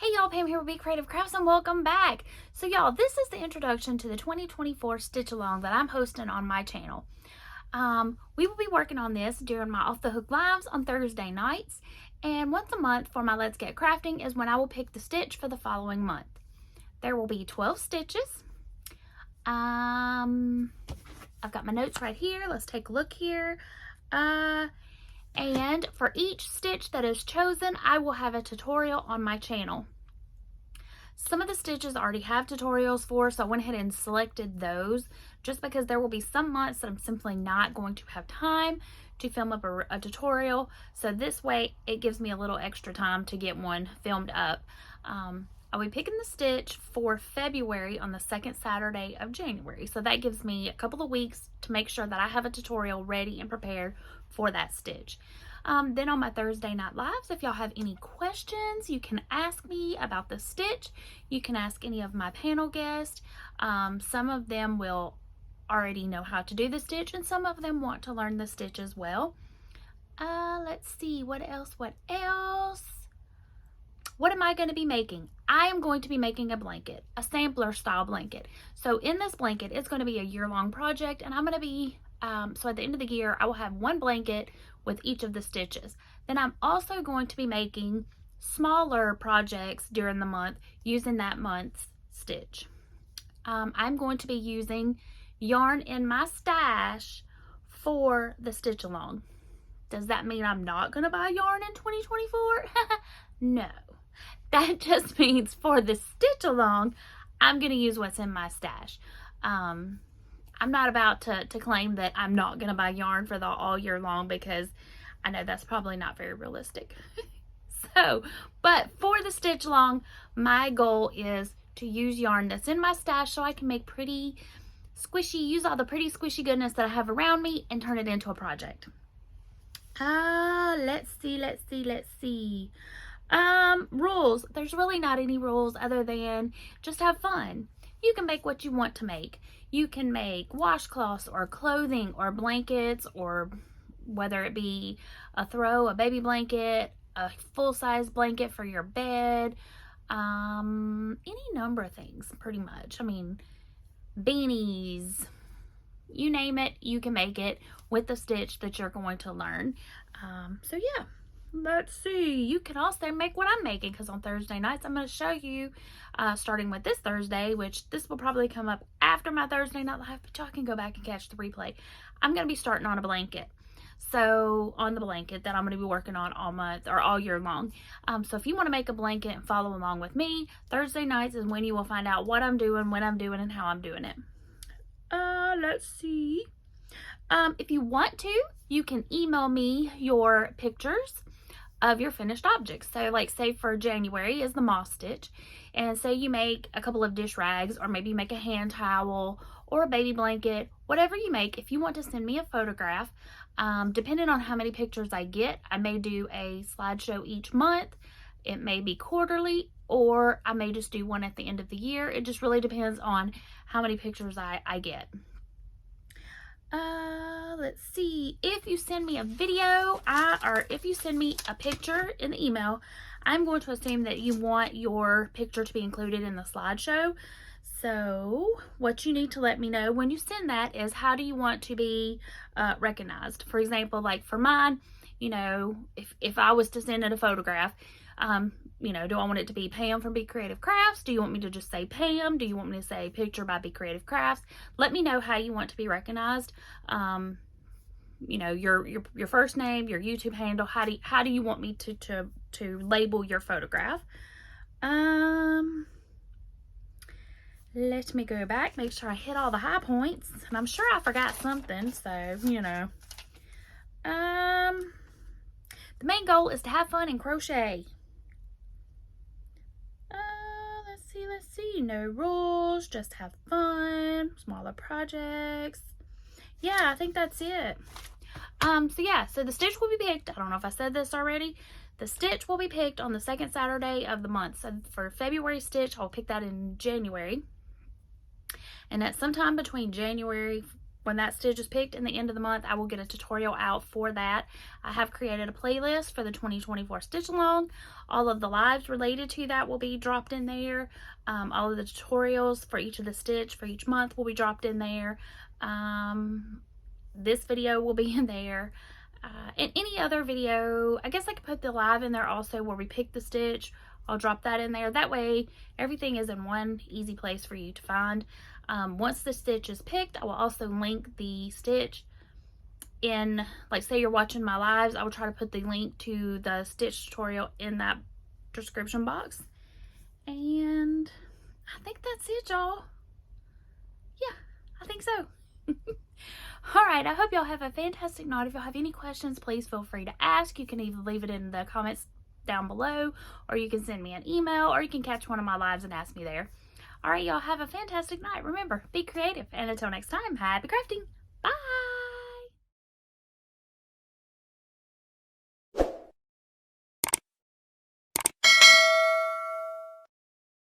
Hey y'all, Pam here with BeeCreative Crafts and welcome back. So y'all, this is the introduction to the 2024 stitch along that I'm hosting on my channel. We will be working on this during my Off the Hook lives on Thursday nights, and once a month for my Let's Get Crafting is when I will pick the stitch for the following month. There will be 12 stitches. I've got my notes right here. Let's take a look here. And for each stitch that is chosen, I will have a tutorial on my channel. Some of the stitches I already have tutorials for, so I went ahead and selected those just because there will be some months that I'm simply not going to have time to film up a tutorial. So this way it gives me a little extra time to get one filmed up. I'll be picking the stitch for February on the second Saturday of January. So that gives me a couple of weeks to make sure that I have a tutorial ready and prepared for that stitch. Then on my Thursday night lives, if y'all have any questions, you can ask me about the stitch. You can ask any of my panel guests. Some of them will already know how to do the stitch and some of them want to learn the stitch as well. Let's see, what else? What am I going to be making? I am going to be making a blanket, a sampler style blanket. So in this blanket, it's going to be a year-long project, and I'm going to be, so at the end of the year, I will have one blanket with each of the stitches. Then I'm also going to be making smaller projects during the month using that month's stitch. I'm going to be using yarn in my stash for the stitch along. Does that mean I'm not going to buy yarn in 2024? No. That just means for the stitch along, I'm going to use what's in my stash. I'm not about to claim that I'm not going to buy yarn for the all year long because I know that's probably not very realistic. But for the stitch along, my goal is to use yarn that's in my stash so I can make pretty squishy, use all the pretty squishy goodness that I have around me and turn it into a project. Let's see. Rules. There's really not any rules other than just have fun. You can make what you want to make. You can make washcloths or clothing or blankets, or whether it be a throw, a baby blanket, a full-size blanket for your bed, any number of things pretty much. I mean, beanies, you name it, you can make it with the stitch that you're going to learn. So yeah. Let's see, you can also make what I'm making, because on Thursday nights I'm going to show you, starting with this Thursday, which this will probably come up after my Thursday night live, but y'all can go back and catch the replay. I'm going to be starting on a blanket. So on the blanket that I'm going to be working on all month or all year long. So if you want to make a blanket and follow along with me, Thursday nights is when you will find out what I'm doing, when I'm doing, and how I'm doing it. Let's see. If you want to, you can email me your pictures of your finished objects. So like, say for January is the moss stitch, and say you make a couple of dish rags, or maybe you make a hand towel or a baby blanket, whatever you make. If you want to send me a photograph, depending on how many pictures I get, I may do a slideshow each month. It may be quarterly, or I may just do one at the end of the year. It just really depends on how many pictures I get. Let's see, if you send me a video, or if you send me a picture in the email, I'm going to assume that you want your picture to be included in the slideshow. So what you need to let me know when you send that is, how do you want to be recognized? For example, like for mine, you know, if I was to send it a photograph, you know, do I want it to be Pam from BeeCreative Crafts? Do you want me to just say Pam? Do you want me to say picture by BeeCreative Crafts? Let me know how you want to be recognized. You know, your first name, your YouTube handle. How do you want me to label your photograph? Let me go back, make sure I hit all the high points, and I'm sure I forgot something. So you know, the main goal is to have fun and crochet. Let's see, no rules, just have fun, smaller projects. Yeah, I think that's it. So yeah, so the stitch will be picked, I don't know if I said this already, the stitch will be picked on the second Saturday of the month. So for February stitch, I'll pick that in January, and that's sometime between January, when that stitch is picked in the end of the month, I will get a tutorial out for that. I have created a playlist for the 2024 stitch along. All of the lives related to that will be dropped in there. All of the tutorials for each of the stitch for each month will be dropped in there. This video will be in there. And any other video, I guess I could put the live in there also where we pick the stitch. I'll drop that in there. That way everything is in one easy place for you to find. Once the stitch is picked, I will also link the stitch in, like say you're watching my lives, I will try to put the link to the stitch tutorial in that description box. And I think that's it, y'all. Yeah, I think so. Alright, I hope y'all have a fantastic night. If y'all have any questions, please feel free to ask. You can either leave it in the comments down below, or you can send me an email, or you can catch one of my lives and ask me there. Alright, y'all have a fantastic night. Remember, be creative, and until next time, happy crafting!